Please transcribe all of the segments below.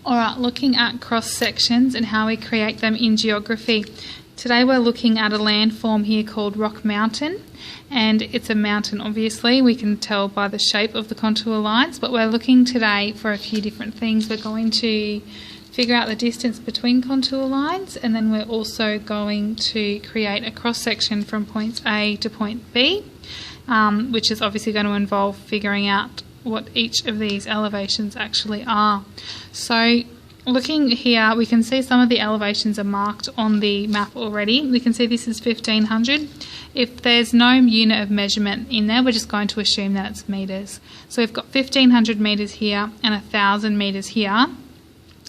Alright, looking at cross sections and how we create them in geography. Today we're looking at a landform here called Rock Mountain, and it's a mountain obviously, we can tell by the shape of the contour lines, but we're looking today for a few different things. We're going to figure out the distance between contour lines, and then we're also going to create a cross section from point A to point B, which is obviously going to involve figuring out what each of these elevations actually are. So looking here, we can see some of the elevations are marked on the map already. We can see this is 1500. If there's no unit of measurement in there, we're just going to assume that it's metres. So we've got 1500 metres here and 1000 metres here.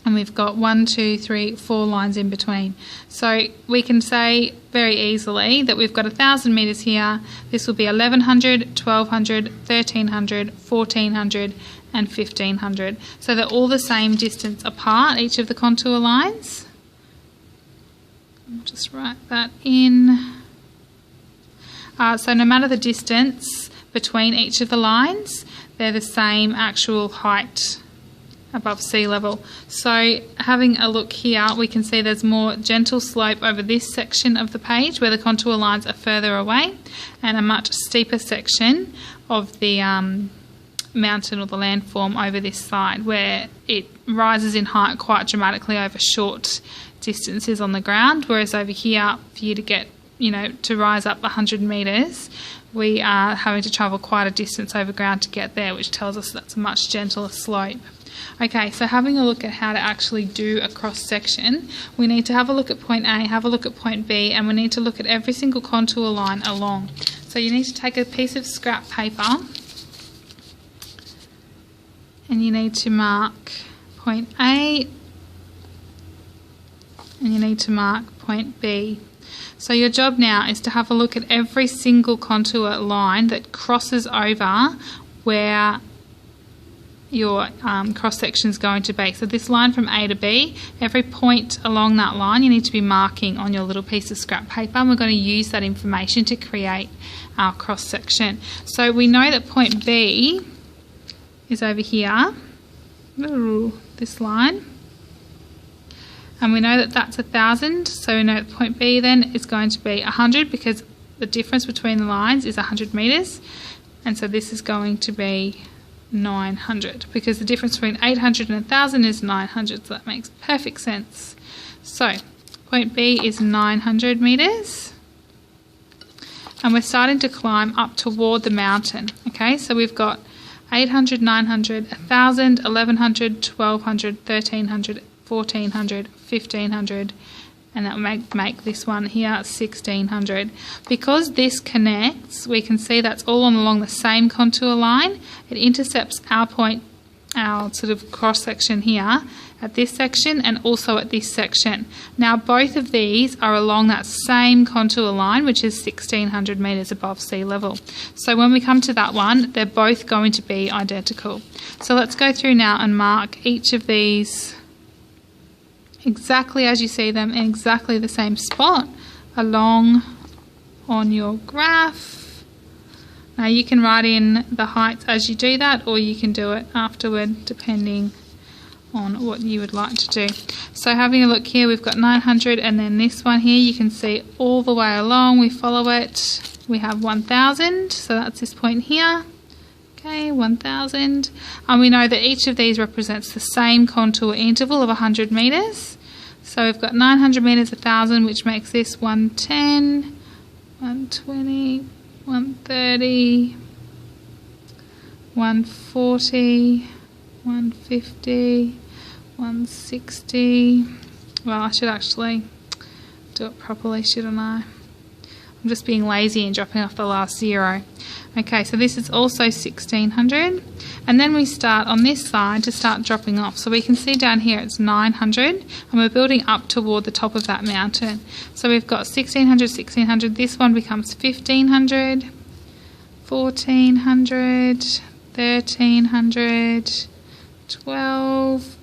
And we've got 1, 2, 3, 4 lines in between. So we can say very easily that we've got 1000 metres here. This will be 1100, 1200, 1300, 1400 and 1500. So they're all the same distance apart, each of the contour lines. I'll just write that in. So no matter the distance between each of the lines, they're the same actual height above sea level. So having a look here, we can see there's more gentle slope over this section of the page where the contour lines are further away, and a much steeper section of the mountain or the landform over this side where it rises in height quite dramatically over short distances on the ground, whereas over here for you to get, to rise up 100 metres, we are having to travel quite a distance over ground to get there, which tells us that's a much gentler slope. Okay, so having a look at how to actually do a cross section, we need to have a look at point A, have a look at point B, and we need to look at every single contour line along. So you need to take a piece of scrap paper and you need to mark point A and you need to mark point B. So your job now is to have a look at every single contour line that crosses over where your cross section is going to be. So this line from A to B, every point along that line you need to be marking on your little piece of scrap paper, and we're going to use that information to create our cross section. So we know that point B is over here, this line, and we know that that's 1000, so we know that point B then is going to be 100 because the difference between the lines is 100 metres, and so this is going to be 900 because the difference between 800 and 1000 is 900, so that makes perfect sense. So point B is 900 metres, and we're starting to climb up toward the mountain. Okay, so we've got 800, 900, 1000, 1100, 1200, 1300, 1400, 1500, and that will make this one here 1600. Because this connects, we can see that's all along the same contour line. It intercepts our point, our sort of cross section here at this section and also at this section. Now both of these are along that same contour line, which is 1600 metres above sea level. So when we come to that one, they're both going to be identical. So let's go through now and mark each of these exactly as you see them in exactly the same spot along on your graph. Now you can write in the heights as you do that, or you can do it afterward depending on what you would like to do. So having a look here, we've got 900, and then this one here you can see all the way along, we follow it, we have 1000, so that's this point here. Okay, 1000, and we know that each of these represents the same contour interval of 100 metres. So we've got 900 metres, 1000, which makes this 110, 120, 130, 140, 150, 160. Well, I should actually do it properly, shouldn't I? I'm just being lazy and dropping off the last zero. Okay, so this is also 1600, and then we start on this side to start dropping off. So we can see down here it's 900, and we're building up toward the top of that mountain. So we've got 1600, 1600, this one becomes 1500, 1400, 1300, 12,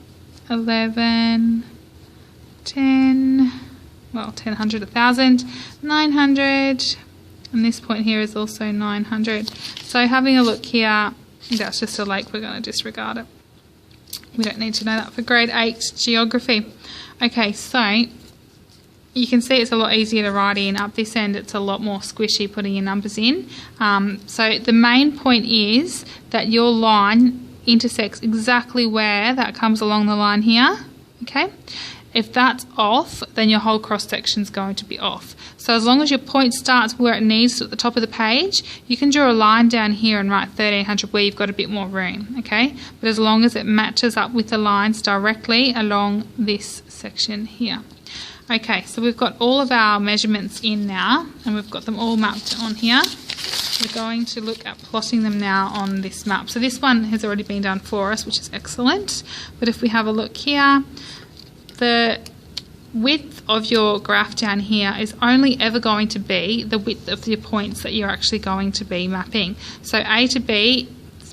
11, 10, well 1000, 1000, 900, and this point here is also 900. So having a look here, that's just a lake, we're going to disregard it. We don't need to know that for grade 8 geography. Okay, so you can see it's a lot easier to write in. Up this end, it's a lot more squishy putting your numbers in. So the main point is that your line intersects exactly where that comes along the line here. Okay, if that's off, then your whole cross section is going to be off. So as long as your point starts where it needs to at the top of the page, you can draw a line down here and write 1300 where you've got a bit more room. Okay, but as long as it matches up with the lines directly along this section here. Okay, so we've got all of our measurements in now, and we've got them all mapped on here. We're going to look at plotting them now on this map. So this one has already been done for us, which is excellent. But if we have a look here, the width of your graph down here is only ever going to be the width of your points that you're actually going to be mapping. So A to B,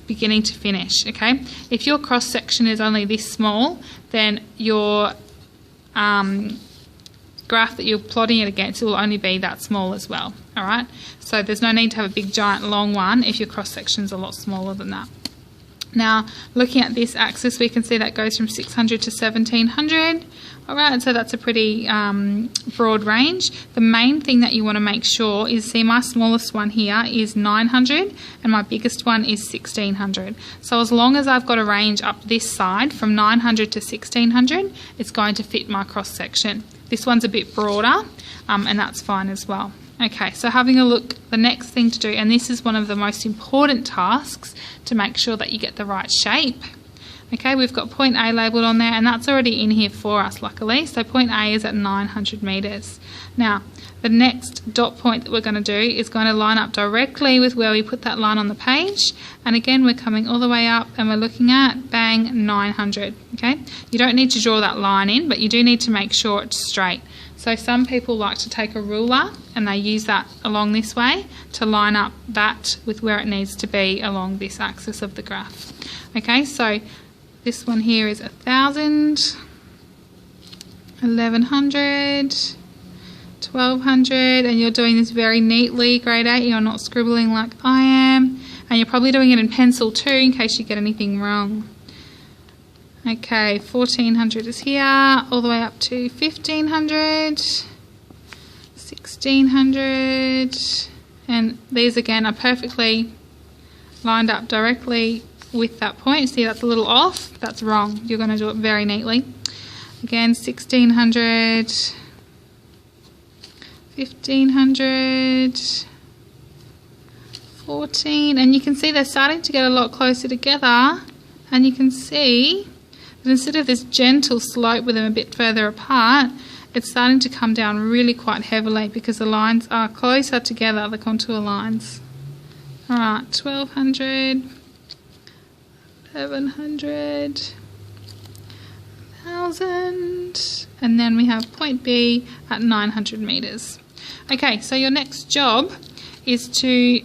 beginning to finish, okay? If your cross section is only this small, then your graph that you're plotting it against will only be that small as well. Alright, so there's no need to have a big giant long one if your cross section is a lot smaller than that. Now looking at this axis, we can see that goes from 600 to 1700. Alright, so that's a pretty broad range. The main thing that you want to make sure is, see, my smallest one here is 900 and my biggest one is 1600. So as long as I've got a range up this side from 900 to 1600, it's going to fit my cross section. This one's a bit broader, and that's fine as well. Okay, so having a look, the next thing to do, and this is one of the most important tasks to make sure that you get the right shape. Okay, we've got point A labelled on there, and that's already in here for us, luckily. So point A is at 900 metres. Now, the next dot point that we're going to do is going to line up directly with where we put that line on the page. And again, we're coming all the way up and we're looking at, bang, 900. Okay, you don't need to draw that line in, but you do need to make sure it's straight. So some people like to take a ruler and they use that along this way to line up that with where it needs to be along this axis of the graph. Okay, so this one here is 1000, 1100, 1200, and you're doing this very neatly, grade 8, you're not scribbling like I am, and you're probably doing it in pencil too in case you get anything wrong. Okay, 1400 is here, all the way up to 1500, 1600, and these again are perfectly lined up directly with that point. See, that's a little off, that's wrong. You're going to do it very neatly. Again, 1600, 1500, 14, and you can see they're starting to get a lot closer together, and you can see that instead of this gentle slope with them a bit further apart, it's starting to come down really quite heavily because the lines are closer together, the contour lines. Alright, 1200, 1100, 1000, and then we have point B at 900 metres. Okay, so your next job is to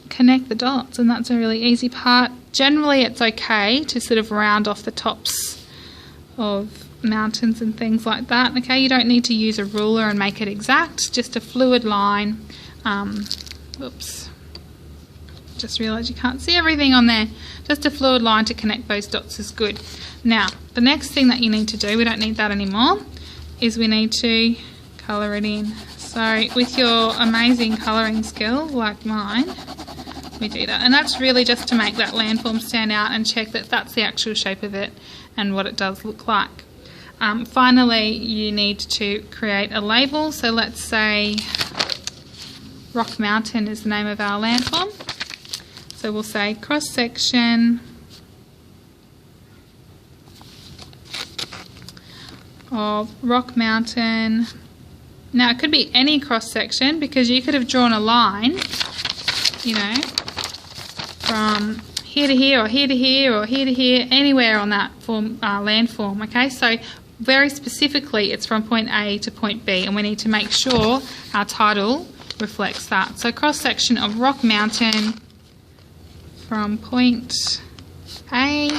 connect the dots, and that's a really easy part. Generally it's okay to sort of round off the tops of mountains and things like that. Okay, you don't need to use a ruler and make it exact, just a fluid line. Oops, just realised you can't see everything on there. Just a fluid line to connect those dots is good. Now, the next thing that you need to do, we don't need that anymore, is we need to colour it in. So with your amazing colouring skill like mine, we do that. And that's really just to make that landform stand out and check that that's the actual shape of it and what it does look like. Finally, you need to create a label. So let's say Rock Mountain is the name of our landform. So we'll say cross section of Rock Mountain. Now it could be any cross section because you could have drawn a line, you know, from here to here or here to here or here to here, anywhere on that landform. Okay, so very specifically it's from point A to point B, and we need to make sure our title reflects that. So cross section of Rock Mountain from point A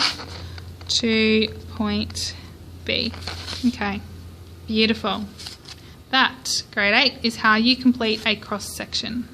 to point B. Okay, beautiful. That, grade 8, is how you complete a cross section.